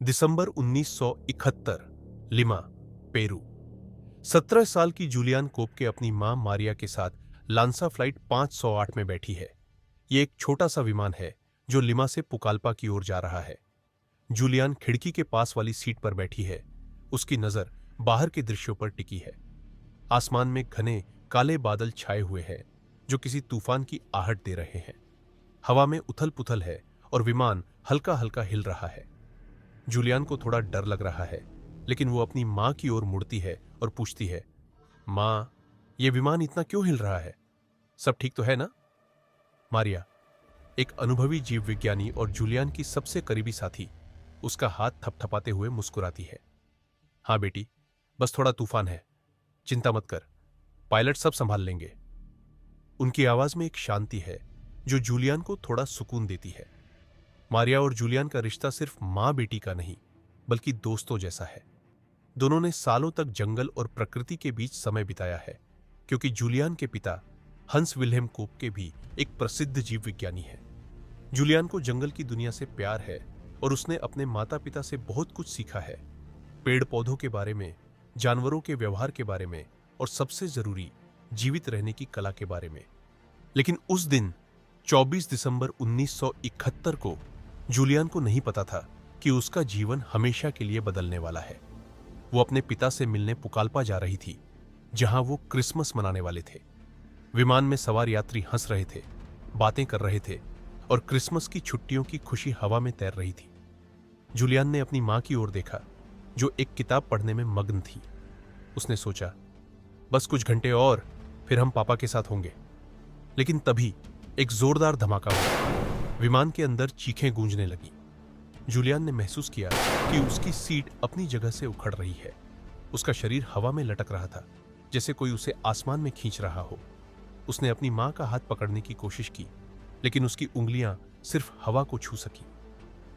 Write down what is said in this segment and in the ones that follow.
दिसंबर 1971, lima, Peru. 17 साल की Julian कोपके अपनी मां मारिया के साथ लांसा फ्लाइट 508 में बैठी है। यह एक छोटा सा विमान है जो लिमा से पुकाल्पा की ओर जा रहा है। जूलियन खिड़की के पास वाली सीट पर बैठी है। उसकी नजर बाहर के दृश्यों पर टिकी है। आसमान में घने काले बादल छाए हुए हैं जो किसी तूफान की आहट दे रहे हैं। हवा में उथल पुथल है और विमान हल्का हल्का हिल रहा है। जूलियन को थोड़ा डर लग रहा है, लेकिन वो अपनी मां की ओर मुड़ती है और पूछती है, मां, ये विमान इतना क्यों हिल रहा है? सब ठीक तो है ना? मारिया, एक अनुभवी जीव विज्ञानी और जूलियन की सबसे करीबी साथी, उसका हाथ थपथपाते हुए मुस्कुराती है। हाँ बेटी, बस थोड़ा तूफान है, चिंता मत कर, पायलट सब संभाल लेंगे। उनकी आवाज में एक शांति है जो जूलियन को थोड़ा सुकून देती है। मारिया और जूलियन का रिश्ता सिर्फ मां बेटी का नहीं, बल्कि दोस्तों जैसा है। दोनों ने सालों तक जंगल और प्रकृति के बीच समय बिताया है, क्योंकि जूलियन के पिता हंस विल्हेम कोपके भी एक प्रसिद्ध जीव विज्ञानी है। जूलियन को जंगल की दुनिया से प्यार है और उसने अपने माता पिता से बहुत कुछ सीखा है, पेड़ पौधों के बारे में, जानवरों के व्यवहार के बारे में और सबसे जरूरी, जीवित रहने की कला के बारे में। लेकिन उस दिन 24 दिसंबर 1971 को जूलियन को नहीं पता था कि उसका जीवन हमेशा के लिए बदलने वाला है। वो अपने पिता से मिलने पुकाल्पा जा रही थी, जहां वो क्रिसमस मनाने वाले थे। विमान में सवार यात्री हंस रहे थे, बातें कर रहे थे और क्रिसमस की छुट्टियों की खुशी हवा में तैर रही थी। जूलियन ने अपनी मां की ओर देखा, जो एक किताब पढ़ने में मग्न थी। उसने सोचा, बस कुछ घंटे और, फिर हम पापा के साथ होंगे। लेकिन तभी एक जोरदार धमाका हुआ। विमान के अंदर चीखें गूंजने लगी। जूलियन ने महसूस किया कि उसकी सीट अपनी जगह से उखड़ रही है। उसका शरीर हवा में लटक रहा था, जैसे कोई उसे आसमान में खींच रहा हो। उसने अपनी मां का हाथ पकड़ने की कोशिश की, लेकिन उसकी उंगलियां सिर्फ हवा को छू सकी।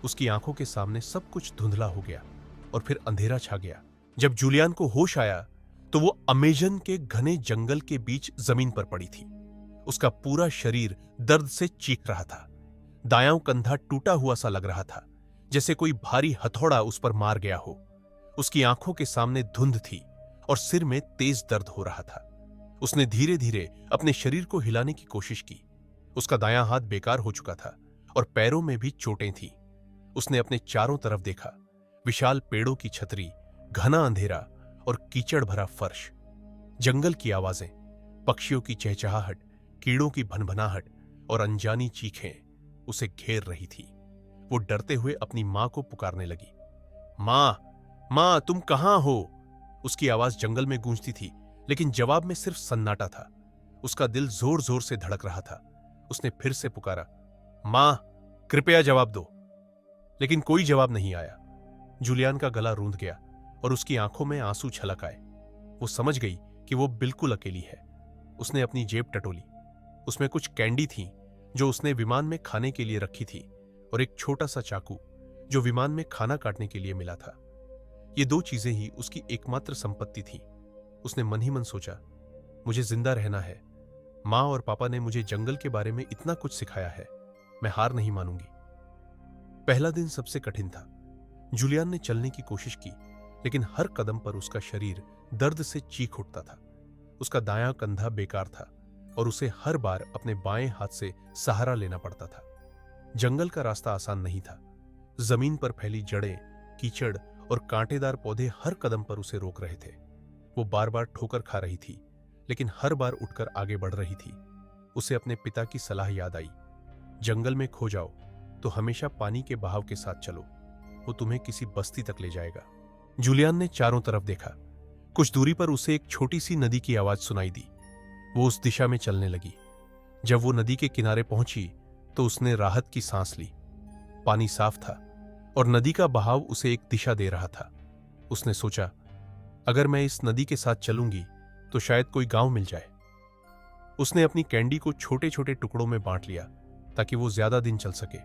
उसकी आंखों के सामने सब कुछ धुंधला हो गया और फिर अंधेरा छा गया। जब जूलियन को होश आया तो वो अमेजन के घने जंगल के बीच जमीन पर पड़ी थी। उसका पूरा शरीर दर्द से चीख रहा था। दायां कंधा टूटा हुआ सा लग रहा था, जैसे कोई भारी हथौड़ा उस पर मार गया हो। उसकी आंखों के सामने धुंध थी और सिर में तेज दर्द हो रहा था। उसने धीरे धीरे अपने शरीर को हिलाने की कोशिश की। उसका दायां हाथ बेकार हो चुका था और पैरों में भी चोटें थीं। उसने अपने चारों तरफ देखा, विशाल पेड़ों की छतरी, घना अंधेरा और कीचड़ भरा फर्श। जंगल की आवाजें, पक्षियों की चहचहाहट, कीड़ों की भनभनाहट और अनजानी चीखें उसे घेर रही थी। वो डरते हुए अपनी मां को पुकारने लगी। मां, मां, तुम कहां हो? उसकी आवाज जंगल में गूंजती थी, लेकिन जवाब में सिर्फ सन्नाटा था। उसका दिल जोर जोर से धड़क रहा था। उसने फिर से पुकारा, मां, कृपया जवाब दो। लेकिन कोई जवाब नहीं आया। जूलियन का गला रूंध गया और उसकी आंखों में आंसू छलक आए। वो समझ गई कि वो बिल्कुल अकेली है। उसने अपनी जेब टटोली। उसमें कुछ कैंडी थी जो उसने विमान में खाने के लिए रखी थी, और एक छोटा सा चाकू जो विमान में खाना काटने के लिए मिला था। ये दो चीजें ही उसकी एकमात्र संपत्ति थी। उसने मन ही मन सोचा, मुझे जिंदा रहना है। मां और पापा ने मुझे जंगल के बारे में इतना कुछ सिखाया है, मैं हार नहीं मानूंगी। पहला दिन सबसे कठिन था। जूलियन ने चलने की कोशिश की, लेकिन हर कदम पर उसका शरीर दर्द से चीख उठता था। उसका दायां कंधा बेकार था और उसे हर बार अपने बाएं हाथ से सहारा लेना पड़ता था। जंगल का रास्ता आसान नहीं था। जमीन पर फैली जड़ें, कीचड़ और कांटेदार पौधे हर कदम पर उसे रोक रहे थे। वो बार बार ठोकर खा रही थी, लेकिन हर बार उठकर आगे बढ़ रही थी। उसे अपने पिता की सलाह याद आई, जंगल में खो जाओ तो हमेशा पानी के बहाव के साथ चलो, वो तुम्हें किसी बस्ती तक ले जाएगा। जूलियन ने चारों तरफ देखा। कुछ दूरी पर उसे एक छोटी सी नदी की आवाज सुनाई दी। वो उस दिशा में चलने लगी। जब वो नदी के किनारे पहुंची तो उसने राहत की सांस ली। पानी साफ था और नदी का बहाव उसे एक दिशा दे रहा था। उसने सोचा, अगर मैं इस नदी के साथ चलूंगी तो शायद कोई गांव मिल जाए। उसने अपनी कैंडी को छोटे छोटे टुकड़ों में बांट लिया ताकि वो ज्यादा दिन चल सके।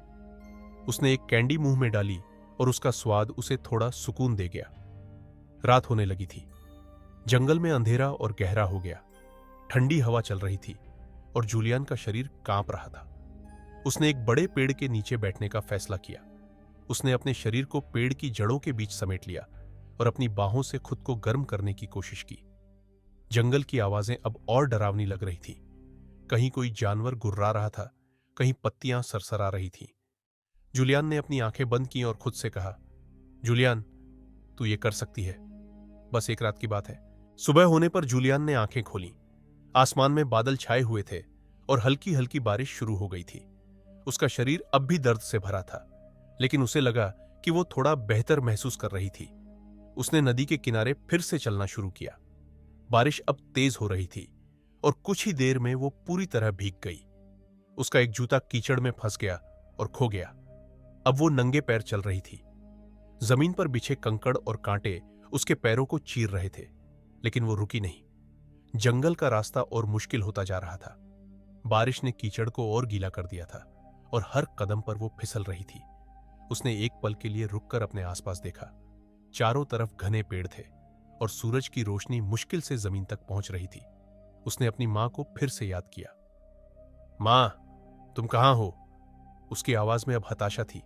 उसने एक कैंडी मुंह में डाली और उसका स्वाद उसे थोड़ा सुकून दे गया। रात होने लगी थी। जंगल में अंधेरा और गहरा हो गया। ठंडी हवा चल रही थी और जूलियन का शरीर कांप रहा था। उसने एक बड़े पेड़ के नीचे बैठने का फैसला किया। उसने अपने शरीर को पेड़ की जड़ों के बीच समेट लिया और अपनी बाहों से खुद को गर्म करने की कोशिश की। जंगल की आवाजें अब और डरावनी लग रही थी। कहीं कोई जानवर गुर्रा रहा था, कहीं पत्तियां सरसरा रही थीं। जूलियन ने अपनी आंखें बंद की और खुद से कहा, जूलियन, तू ये कर सकती है, बस एक रात की बात है। सुबह होने पर जूलियन ने आंखें खोलीं। आसमान में बादल छाए हुए थे और हल्की हल्की बारिश शुरू हो गई थी। उसका शरीर अब भी दर्द से भरा था, लेकिन उसे लगा कि वो थोड़ा बेहतर महसूस कर रही थी। उसने नदी के किनारे फिर से चलना शुरू किया। बारिश अब तेज हो रही थी और कुछ ही देर में वो पूरी तरह भीग गई। उसका एक जूता कीचड़ में फंस गया और खो गया। अब वो नंगे पैर चल रही थी। जमीन पर बिछे कंकड़ और कांटे उसके पैरों को चीर रहे थे, लेकिन वो रुकी नहीं। जंगल का रास्ता और मुश्किल होता जा रहा था। बारिश ने कीचड़ को और गीला कर दिया था और हर कदम पर वो फिसल रही थी। उसने एक पल के लिए रुककर अपने आसपास देखा। चारों तरफ घने पेड़ थे और सूरज की रोशनी मुश्किल से जमीन तक पहुंच रही थी। उसने अपनी मां को फिर से याद किया। मां, तुम कहां हो? उसकी आवाज में अब हताशा थी।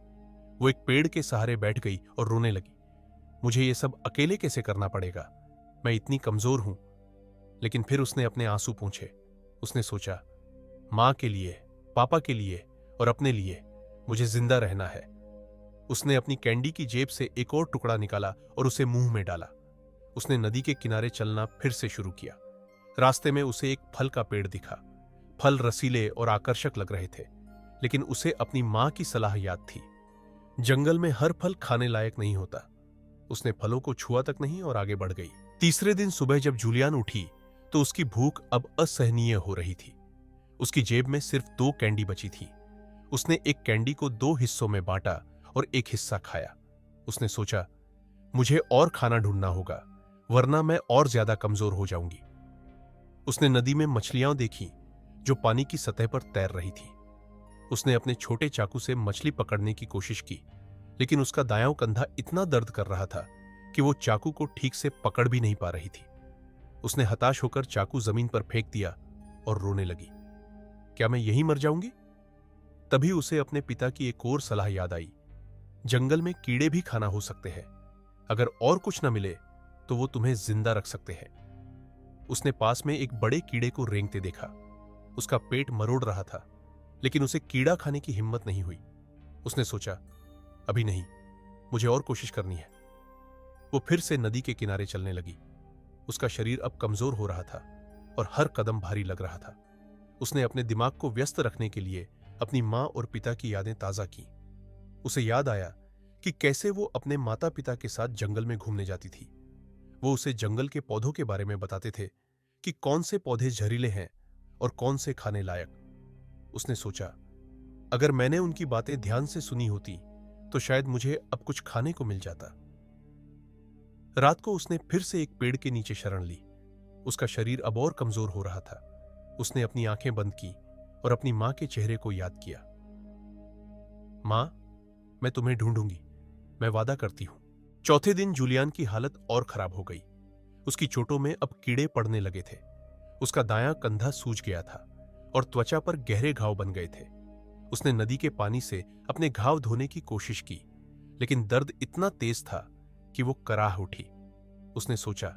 वो एक पेड़ के सहारे बैठ गई और रोने लगी। मुझे ये सब अकेले कैसे करना पड़ेगा? मैं इतनी कमजोर हूं। लेकिन फिर उसने अपने आंसू पूंछे। उसने सोचा, मां के लिए, पापा के लिए और अपने लिए मुझे जिंदा रहना है। उसने अपनी कैंडी की जेब से एक और टुकड़ा निकाला और उसे मुंह में डाला। उसने नदी के किनारे चलना फिर से शुरू किया। रास्ते में उसे एक फल का पेड़ दिखा। फल रसीले और आकर्षक लग रहे थे, लेकिन उसे अपनी मां की सलाह याद थी। जंगल में हर फल खाने लायक नहीं होता। उसने फलों को छुआ तक नहीं और आगे बढ़ गई। तीसरे दिन सुबह जब जूलियन उठी तो उसकी भूख अब असहनीय हो रही थी। उसकी जेब में सिर्फ 2 कैंडी बची थी। उसने एक कैंडी को 2 हिस्सों में बांटा और एक हिस्सा खाया। उसने सोचा, मुझे और खाना ढूंढना होगा, वरना मैं और ज्यादा कमजोर हो जाऊंगी। उसने नदी में मछलियां देखीं जो पानी की सतह पर तैर रही थी। उसने अपने छोटे चाकू से मछली पकड़ने की कोशिश की, लेकिन उसका दायां कंधा इतना दर्द कर रहा था कि वो चाकू को ठीक से पकड़ भी नहीं पा रही थी। उसने हताश होकर चाकू जमीन पर फेंक दिया और रोने लगी। क्या मैं यहीं मर जाऊंगी? तभी उसे अपने पिता की एक और सलाह याद आई। जंगल में कीड़े भी खाना हो सकते हैं। अगर और कुछ न मिले तो वो तुम्हें जिंदा रख सकते हैं। उसने पास में एक बड़े कीड़े को रेंगते देखा। उसका पेट मरोड़ रहा था, लेकिन उसे कीड़ा खाने की हिम्मत नहीं हुई। उसने सोचा, अभी नहीं, मुझे और कोशिश करनी है। वो फिर से नदी के किनारे चलने लगी। उसका शरीर अब कमजोर हो रहा था और हर कदम भारी लग रहा था। उसने अपने दिमाग को व्यस्त रखने के लिए अपनी मां और पिता की यादें ताजा की। उसे याद आया कि कैसे वो अपने माता पिता के साथ जंगल में घूमने जाती थी। वो उसे जंगल के पौधों के बारे में बताते थे कि कौन से पौधे जहरीले हैं और कौन से खाने लायक। उसने सोचा, अगर मैंने उनकी बातें ध्यान से सुनी होती तो शायद मुझे अब कुछ खाने को मिल जाता। रात को उसने फिर से एक पेड़ के नीचे शरण ली। उसका शरीर अब और कमजोर हो रहा था। उसने अपनी आंखें बंद की और अपनी मां के चेहरे को याद किया। मां, मैं तुम्हें ढूंढूंगी, मैं वादा करती हूं। चौथे दिन जूलियन की हालत और खराब हो गई। उसकी चोटों में अब कीड़े पड़ने लगे थे। उसका दायां कंधा सूज गया था और त्वचा पर गहरे घाव बन गए थे। उसने नदी के पानी से अपने घाव धोने की कोशिश की, लेकिन दर्द इतना तेज था कि वो कराह उठी। उसने सोचा,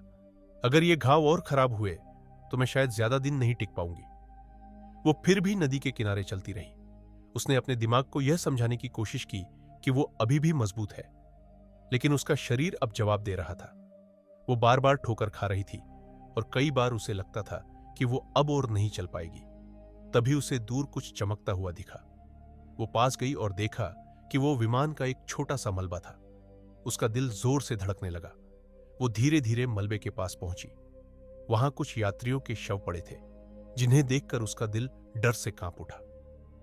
अगर ये घाव और खराब हुए तो मैं शायद ज्यादा दिन नहीं टिक पाऊंगी। वो फिर भी नदी के किनारे चलती रही। उसने अपने दिमाग को यह समझाने की कोशिश की कि वो अभी भी मजबूत है, लेकिन उसका शरीर अब जवाब दे रहा था। वो बार बार ठोकर खा रही थी और कई बार उसे लगता था कि वो अब और नहीं चल पाएगी। तभी उसे दूर कुछ चमकता हुआ दिखा। वो पास गई और देखा कि वो विमान का एक छोटा सा मलबा था। उसका दिल जोर से धड़कने लगा। वो धीरे धीरे मलबे के पास पहुंची। वहां कुछ यात्रियों के शव पड़े थे, जिन्हें देखकर उसका दिल डर से कांप उठा।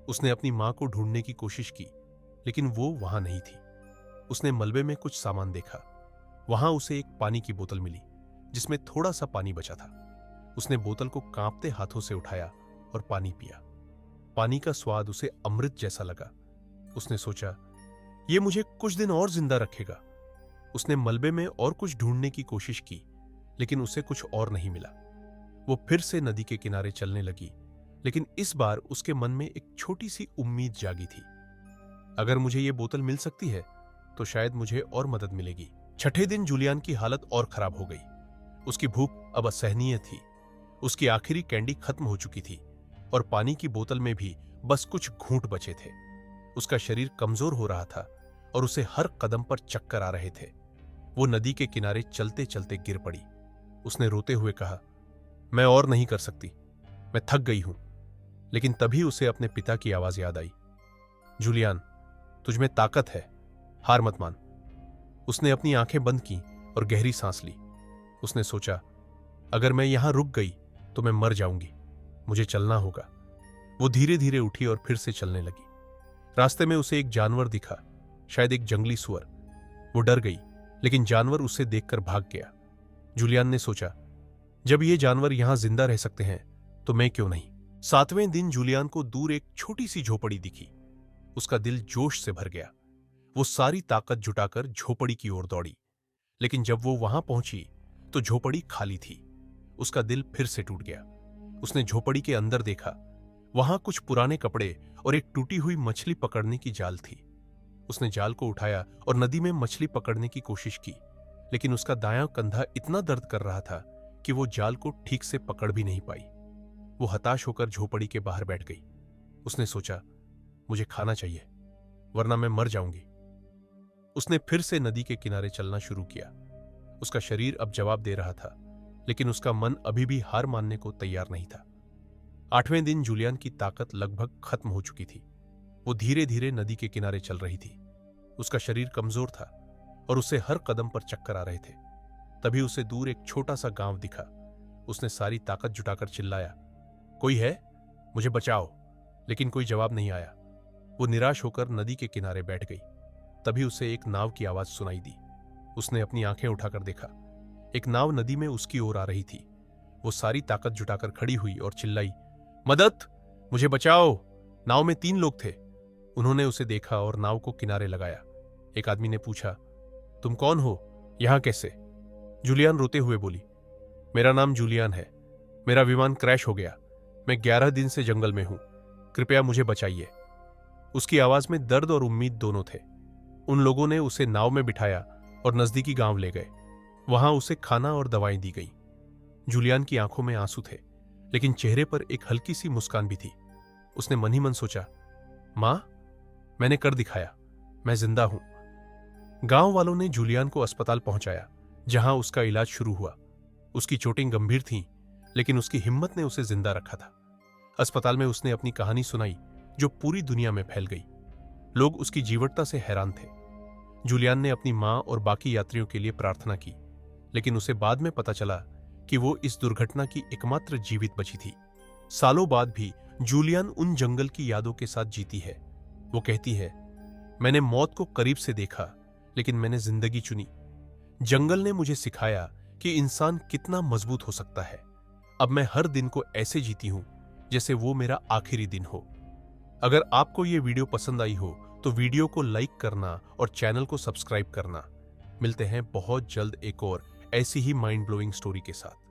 उसने अपनी मां को ढूंढने की कोशिश की, लेकिन वो वहां नहीं थी। उसने मलबे में कुछ सामान देखा। वहां उसे एक पानी की बोतल मिली, जिसमें थोड़ा सा पानी बचा था। उसने बोतल को कांपते हाथों से उठाया और पानी पिया। पानी का स्वाद उसे अमृत जैसा लगा। उसने सोचा, ये मुझे कुछ दिन और जिंदा रखेगा। उसने मलबे में और कुछ ढूंढने की कोशिश की, लेकिन उसे कुछ और नहीं मिला। वो फिर से नदी के किनारे चलने लगी, लेकिन इस बार उसके मन में एक छोटी सी उम्मीद जागी थी। अगर मुझे ये बोतल मिल सकती है तो शायद मुझे और मदद मिलेगी। छठे दिन जूलियन की हालत और खराब हो गई। उसकी भूख अब असहनीय थी। उसकी आखिरी कैंडी खत्म हो चुकी थी और पानी की बोतल में भी बस कुछ घूंट बचे थे। उसका शरीर कमजोर हो रहा था और उसे हर कदम पर चक्कर आ रहे थे। वो नदी के किनारे चलते चलते गिर पड़ी। उसने रोते हुए कहा, मैं और नहीं कर सकती, मैं थक गई हूं। लेकिन तभी उसे अपने पिता की आवाज याद आई। जूलियन, तुझमें ताकत है, हार मत मान। उसने अपनी आंखें बंद की और गहरी सांस ली। उसने सोचा, अगर मैं यहां रुक गई तो मैं मर जाऊंगी, मुझे चलना होगा। वो धीरे धीरे उठी और फिर से चलने लगी। रास्ते में उसे एक जानवर दिखा, शायद एक जंगली सुअर। वो डर गई, लेकिन जानवर उसे देखकर भाग गया। जूलियन ने सोचा, जब ये जानवर यहां जिंदा रह सकते हैं तो मैं क्यों नहीं। 7वें दिन जूलियन को दूर एक छोटी सी झोपड़ी दिखी। उसका दिल जोश से भर गया। वो सारी ताकत जुटाकर झोपड़ी की ओर दौड़ी। लेकिन जब वो वहां पहुंची तो झोपड़ी खाली थी। उसका दिल फिर से टूट गया। उसने झोपड़ी के अंदर देखा। वहां कुछ पुराने कपड़े और एक टूटी हुई मछली पकड़ने की जाल थी। उसने जाल को उठाया और नदी में मछली पकड़ने की कोशिश की, लेकिन उसका दायां कंधा इतना दर्द कर रहा था कि वो जाल को ठीक से पकड़ भी नहीं पाई। वो हताश होकर झोपड़ी के बाहर बैठ गई। उसने सोचा, मुझे खाना चाहिए, वरना मैं मर जाऊंगी। उसने फिर से नदी के किनारे चलना शुरू किया। उसका शरीर अब जवाब दे रहा था, लेकिन उसका मन अभी भी हार मानने को तैयार नहीं था। 8वें दिन जूलियन की ताकत लगभग खत्म हो चुकी थी। वो धीरे धीरे नदी के किनारे चल रही थी। उसका शरीर कमजोर था और उसे हर कदम पर चक्कर आ रहे थे। तभी उसे दूर एक छोटा सा गांव दिखा। उसने सारी ताकत जुटाकर चिल्लाया, कोई है, मुझे बचाओ। लेकिन कोई जवाब नहीं आया। वो निराश होकर नदी के किनारे बैठ गई। तभी उसे एक नाव की आवाज सुनाई दी। उसने अपनी आंखें उठाकर देखा। एक नाव नदी में उसकी ओर आ रही थी। वो सारी ताकत जुटाकर खड़ी हुई और चिल्लाई, मदद, मुझे बचाओ। नाव में 3 लोग थे। उन्होंने उसे देखा और नाव को किनारे लगाया। एक आदमी ने पूछा, तुम कौन हो, यहां कैसे? जूलियन रोते हुए बोली, मेरा नाम जूलियन है, मेरा विमान क्रैश हो गया, मैं 11 दिन से जंगल में हूं, कृपया मुझे बचाइए। उसकी आवाज में दर्द और उम्मीद दोनों थे। उन लोगों ने उसे नाव में बिठाया और नजदीकी गांव ले गए। वहां उसे खाना और दवाएं दी गई। जूलियन की आंखों में आंसू थे, लेकिन चेहरे पर एक हल्की सी मुस्कान भी थी। उसने मन ही मन सोचा, मां, मैंने कर दिखाया, मैं जिंदा हूं। गांव वालों ने जूलियन को अस्पताल पहुंचाया, जहां उसका इलाज शुरू हुआ। उसकी चोटें गंभीर थीं, लेकिन उसकी हिम्मत ने उसे जिंदा रखा था। अस्पताल में उसने अपनी कहानी सुनाई, जो पूरी दुनिया में फैल गई। लोग उसकी जीवटता से हैरान थे। जूलियन ने अपनी मां और बाकी यात्रियों के लिए प्रार्थना की, लेकिन उसे बाद में पता चला कि वो इस दुर्घटना की एकमात्र जीवित बची थी। सालों बाद भी जूलियन उन जंगल की यादों के साथ जीती है। वो कहती है, मैंने मौत को करीब से देखा, लेकिन मैंने जिंदगी चुनी। जंगल ने मुझे सिखाया कि इंसान कितना मजबूत हो सकता है। अब मैं हर दिन को ऐसे जीती हूं जैसे वो मेरा आखिरी दिन हो। अगर आपको ये वीडियो पसंद आई हो तो वीडियो को लाइक करना और चैनल को सब्सक्राइब करना। मिलते हैं बहुत जल्द एक और ऐसी ही माइंड ब्लोइंग स्टोरी के साथ।